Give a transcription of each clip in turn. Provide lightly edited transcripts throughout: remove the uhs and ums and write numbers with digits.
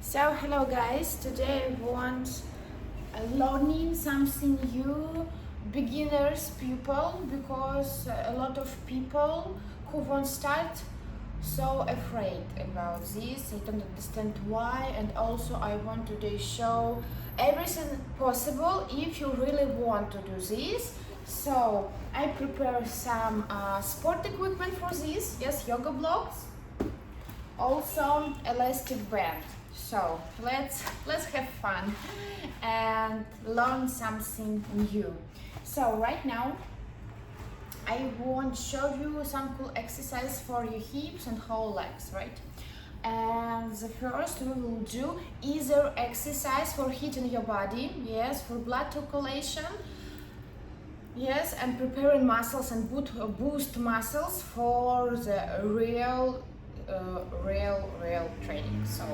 So hello guys, today I want learning something new, beginners people, because a lot of people who won't start so afraid about this. I don't understand why, and also I want today show everything possible if you really want to do this. So I prepare some sport equipment for this, yes, yoga blocks, also elastic band. So let's have fun and learn something new. So right now I want to show you some cool exercise for your hips and whole legs, right? And the first we will do either exercise for heating your body, yes, for blood circulation, yes, and preparing muscles and boost muscles for the real training. So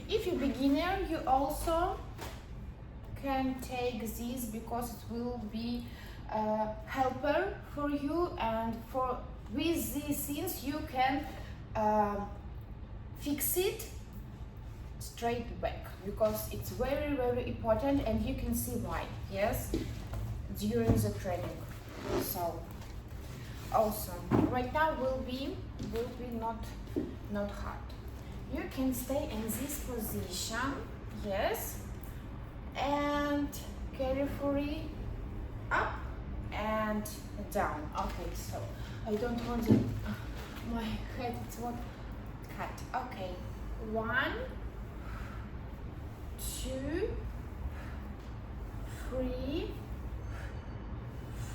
if you're beginner, you also can take this because it will be a helper for you, and with these things you can fix it straight back, because it's very important, and you can see why, yes, during the training. So also right now will be not hard. You can stay in this position, yes, and carefully up and down. Okay, so I don't want my head to cut. Okay, 1, 2, 3,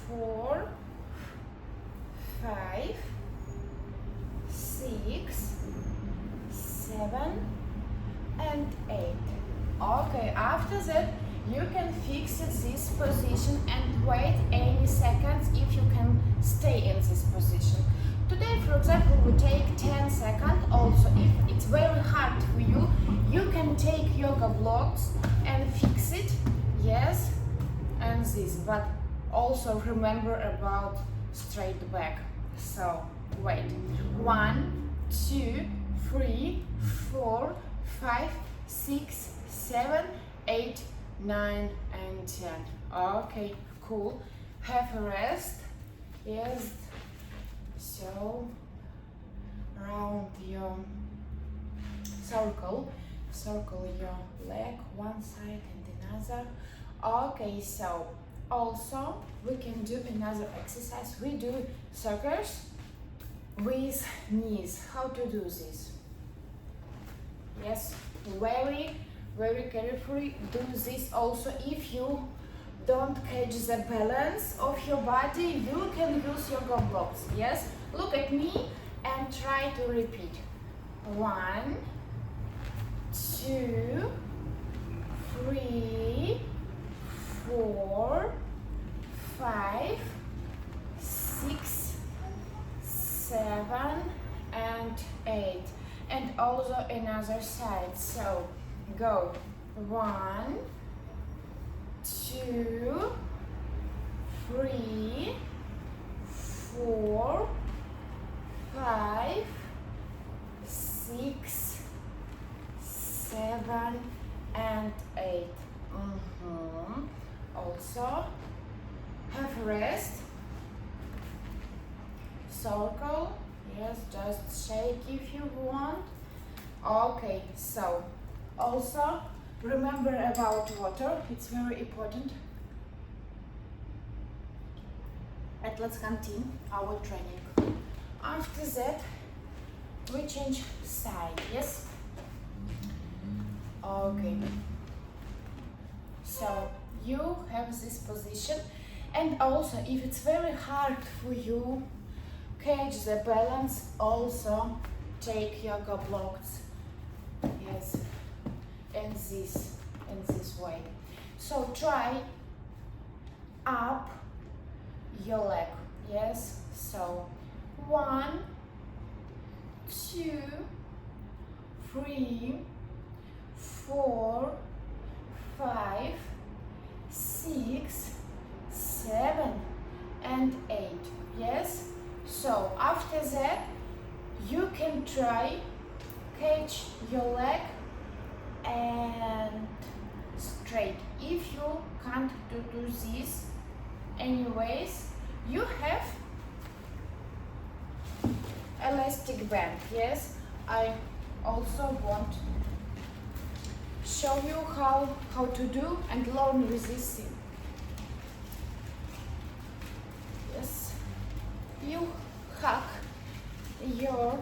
4, 5, 6, 7 and 8. Okay, after that you can fix this position and wait any seconds if you can stay in this position. Today, for example, we take 10 seconds. Also, if it's very hard for you, you can take yoga blocks and fix it, yes, and this, but also remember about straight back. So wait, 1, 2, 3, 4, 5, 6, 7, 8, 9 and 10. Okay, cool. Have a rest. Yes. So round your circle your leg one side and another. Okay, so also we can do another exercise. We do circles with knees. How to do this? Yes, very carefully do this. Also, if you don't catch the balance of your body, you can use yoga blocks. Yes, look at me and try to repeat. 1, 2, 3, 4, 5, 6, 7 and 8, and also another side. So go 1, 2, 3, 4, 5, 6, 7 and 8. Also have rest. Circle, yes, just shake if you want. Okay, so also remember about water, it's very important. And let's continue our training. After that we change side, yes. Okay, so you have this position, and also if it's very hard for you catch the balance, also take yoga blocks, yes, and this way. So try up your leg, yes. So 1, 2, 3, 4, 5, 6, 7 and 8, yes. So after that You can try catch your leg and straight. If you can't do this anyways, you have elastic band. Yes, I also want show you how to do and learn resisting. Yes, you hug your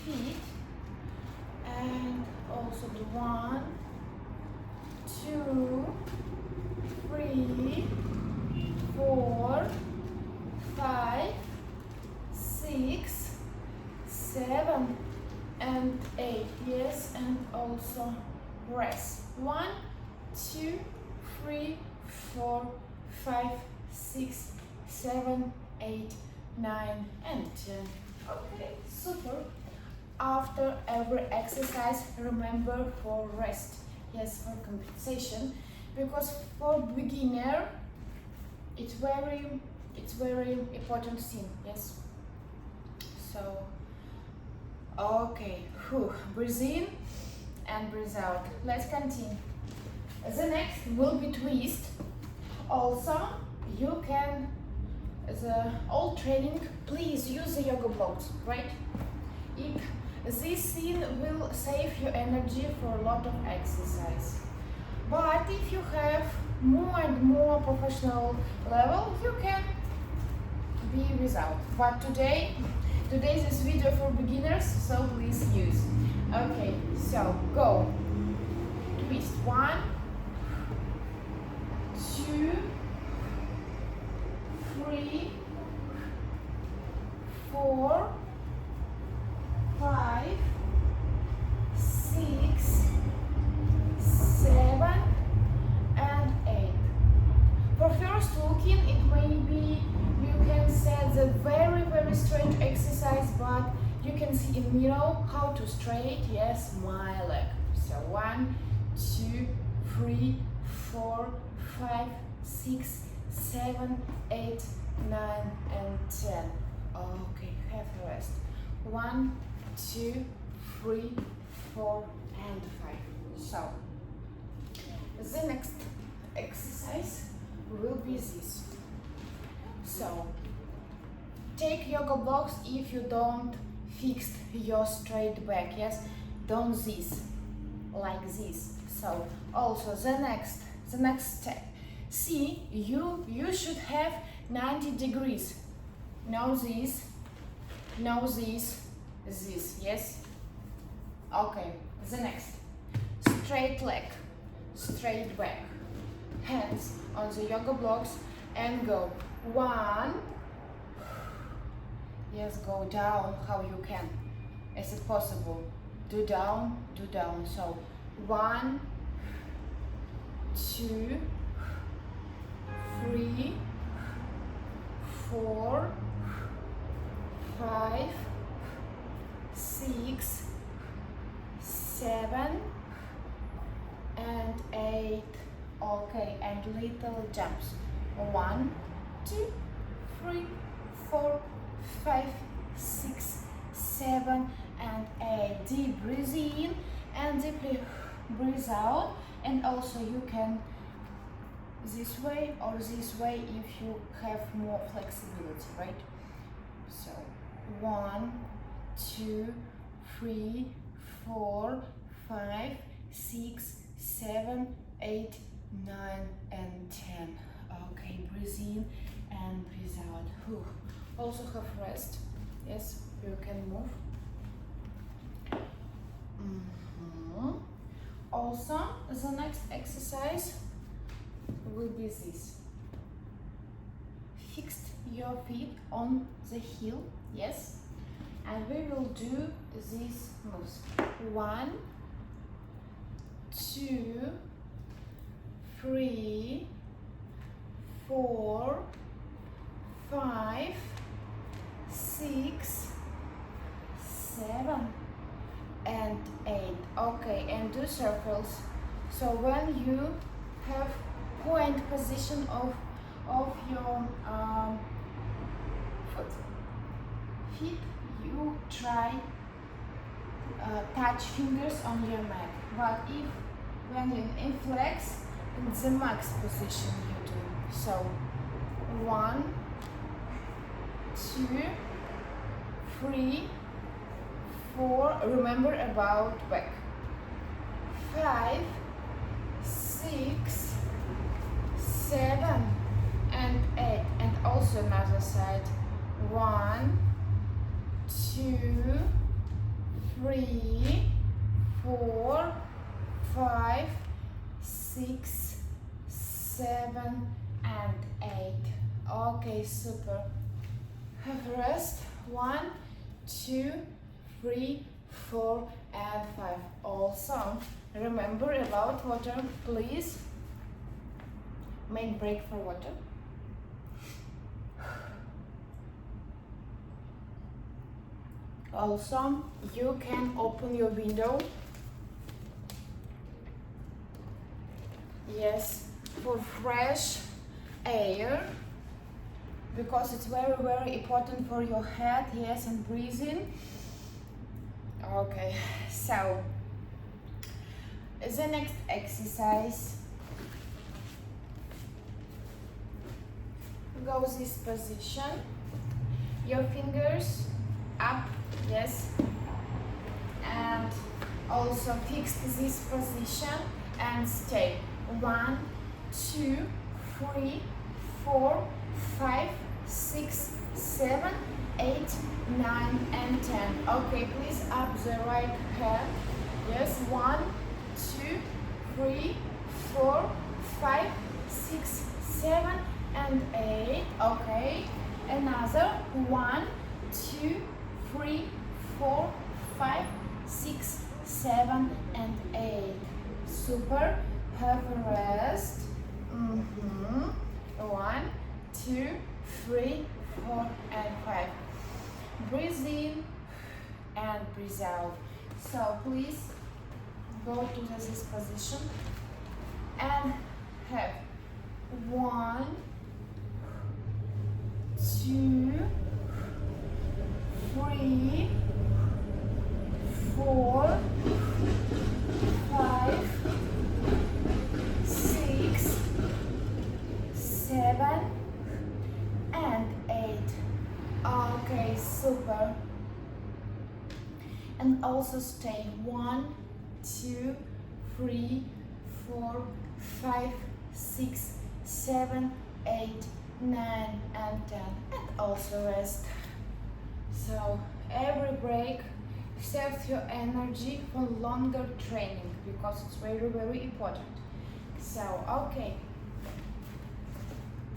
feet and also do 1, 2, 3, 4, 5, 6, 7 and 8. Yes, and also rest. 1, 2, 3, 4, 5, 6, 7, 8, 9 and 10. Okay, super. After every exercise, remember for rest. Yes, for compensation, because for beginner it's very important thing. Yes, so okay, breathe in and breathe out. Let's continue. The next will be twist. Also you can, the all training, please use the yoga blocks, right? If this thing will save you energy for a lot of exercise. But if you have more and more professional level, you can be without. But today this video for beginners, so please use. Okay, so go. Twist 1, 2, 3, 4, 5, 6, 7 and 8. For first looking, it may be you can set the very strange exercise, but you can see in mirror how to straight, yes, my leg. So 1, 2, 3, 4, 5, 6, 7, 8, 9 and 10. Okay, have a rest. 1, 2, 3, 4 and 5. So the next exercise will be this. So take yoga blocks if you don't fix your straight back. Yes, don't this like this. So also the next step. See, you should have 90 degrees. Now this, this, yes? Okay, the next. Straight leg, straight back. Hands on the yoga blocks and go. 1. Yes, go down how you can. Is it possible? Do down. So 1, 2, 3, 4, 5, 6, 7 and 8. Okay, and little jumps. 1, 2, 3, 4, 5, 6, 7 and 8. Deep breathe in and deeply breathe out. And also you can this way or this way if you have more flexibility, right? So 1, 2, 3, 4, 5, 6, 7, 8, 9 and 10. Okay, breathe in and breathe out. Also have rest. Yes, you can move. Also, the next exercise will be this. Fix your feet on the heel, yes, and we will do these moves. 1, 2, 3, 4, 5, 6, 7 and 8. Okay, and do circles. So when you have point position of your feet, you try touch fingers on your mat. But if when you in flex, it's the max position you do. So 1, 2, 3, 4. Remember about back. 5, 6, 7, and 8. And also another side. 1, 2, 3, 4, 5, 6, 7, and 8. Okay, super. Have a rest. 1, 2, 3, 4, and 5. Also, remember about water, please. Make break for water. Also, you can open your window. Yes, for fresh air, because it's very, very important for your head. Yes, and breathing. Okay, so the next exercise, go this position, your fingers up, yes, and also fix this position and stay. 1, 2, 3, 4, 5, 6, 7, 8, 9, and 10. Okay, please up the right hand. Yes, 1, 2, 3, 4, 5, 6, 7, and 8. Okay, another 1, 2, 3, 4, 5, 6, 7, and 8. Super. Have a rest. 1, 2, 3, 4, and 5. Breathe in and breathe out. So please go to this position and have 1, 2, 3, 4, 5, 6, 7, and 8. Okay, super. And also stay 1, 2, 3, 4, 5, 6, 7, 8, 9, and 10. And also rest. So every break saves your energy for longer training, because it's very, very important. So, okay.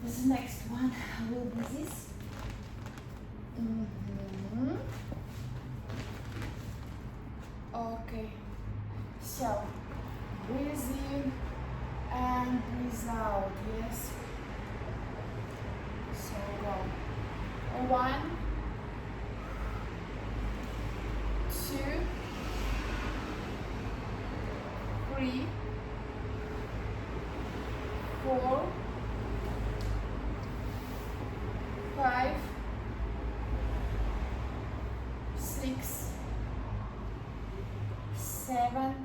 This next one will be this. Okay. So, breathe in and breathe out. Yes. So go. 1, 2, 3, 4, 5, 6, 7,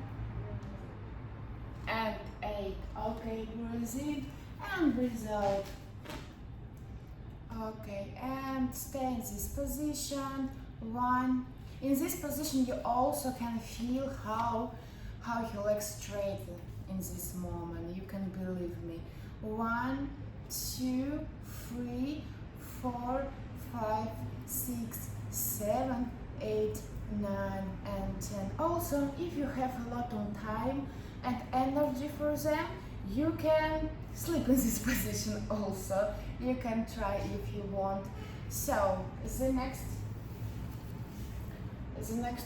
and 8. Okay, breathe in and breathe out. Okay, and stay in this position. 1. In this position, you also can feel how your legs straighten in this moment. You can believe me. 1, 2, 3, 4, 5, 6, 7, 8, 9, and 10. Also, if you have a lot of time and energy for them, you can sleep in this position also. You can try if you want. So, the next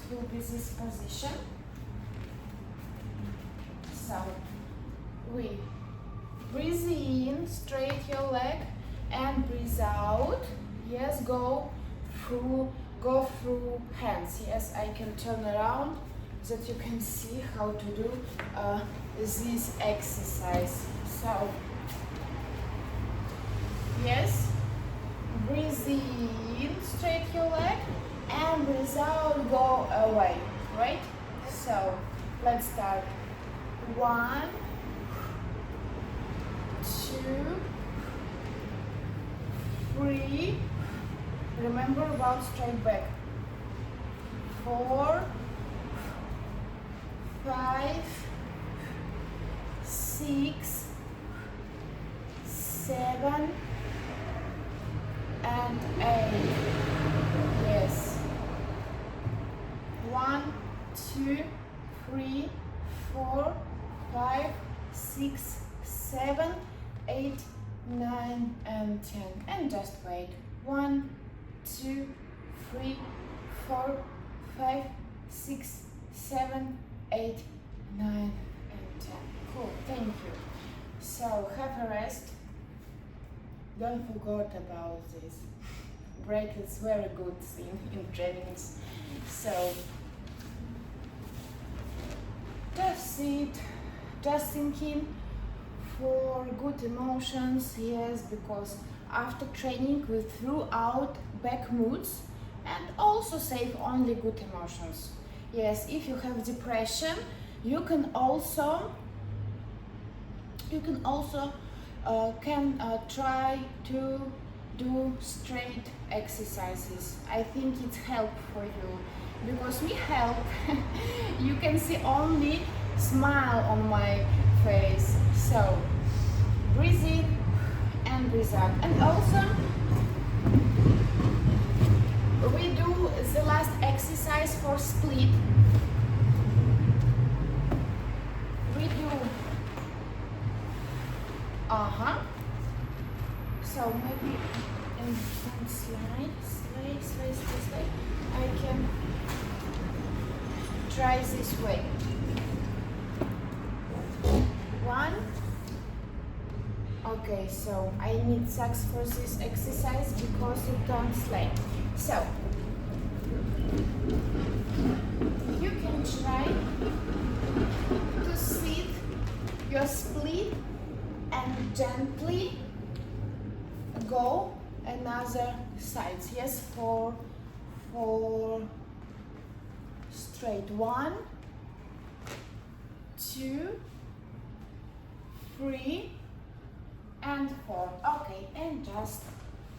will be this position. So, we breathe in, straight your leg, and breathe out. Yes, go through hands. Yes, I can turn around so that you can see how to do this exercise. So, yes, breathe in, straight your leg, and without go away, right? So let's start. 1, 2, 3. Remember about straight back. 4, 5, 6, 7, and 8. Yes. 1, 2, 3, 4, 5, 6, 7, 8, 9, and 10. And just wait. 1, 2, 3, 4, 5, 6, 7, 8, 9, and 10. Cool, thank you. So have a rest. Don't forget about this. Break is very good thing in trainings. So just sit, just thinking for good emotions, yes, because after training we threw out back moods and also save only good emotions. Yes, if you have depression, you can also try to do straight exercises. I think it's help for you because me help. You can see only smile on my face. So breathe in and breathe out. And also we do the last exercise for split. We do so maybe in one slide, I can try this way. 1. Okay, so I need socks for this exercise because it don't slide. So you can try to sit your split and gently go another side. Yes, for straight. 1, 2, 3, and 4. Okay, and just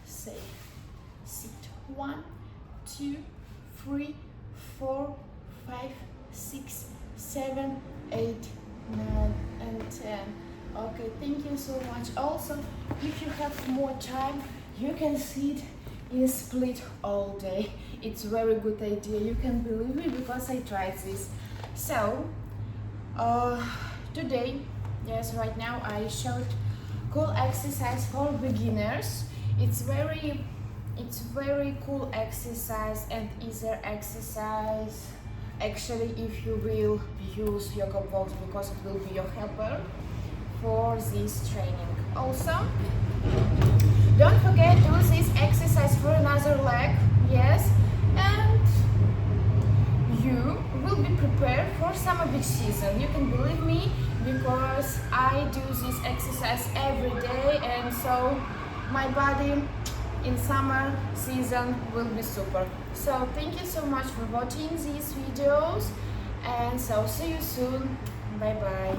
sit. 1, 2, 3, 4, 5, 6, 7, 8, 9, and 10. Okay, thank you so much. Also, if you have more time, you can sit in split all day. It's a very good idea. You can believe me because I tried this. So, today, yes, right now I showed cool exercise for beginners. It's very cool exercise and easier exercise. Actually, if you will use yoga blocks, because it will be your helper for this training. Also, don't forget to do this exercise for another leg, yes, and you will be prepared for summer beach season. You can believe me because I do this exercise every day, and so my body in summer season will be super. So thank you so much for watching these videos, and so see you soon. Bye bye.